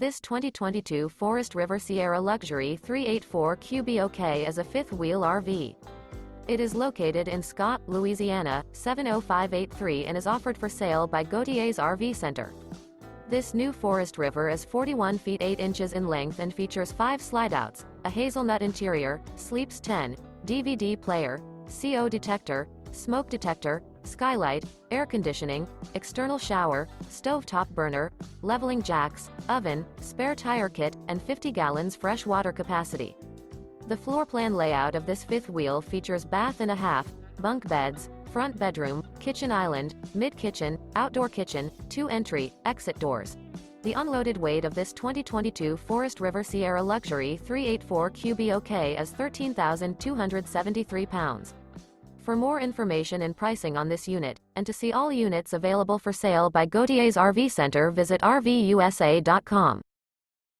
This 2022 Forest River Sierra Luxury 384 QBOK is a fifth-wheel RV. It is located in Scott, Louisiana, 70583 and is offered for sale by Gauthiers RV Center. This new Forest River is 41 feet 8 inches in length and features 5 slideouts, a hazelnut interior, sleeps 10, DVD player, CO detector, smoke detector, skylight, air conditioning, external shower, stovetop burner, leveling jacks, oven, spare tire kit, and 50 gallons fresh water capacity. The floor plan layout of this fifth wheel features bath and a half, bunk beds, front bedroom, kitchen island, mid-kitchen, outdoor kitchen, 2 entry, exit doors. The unloaded weight of this 2022 Forest River Sierra Luxury 384 QBOK is 13,273 pounds. For more information and pricing on this unit, and to see all units available for sale by Gauthiers RV Center, visit RVUSA.com.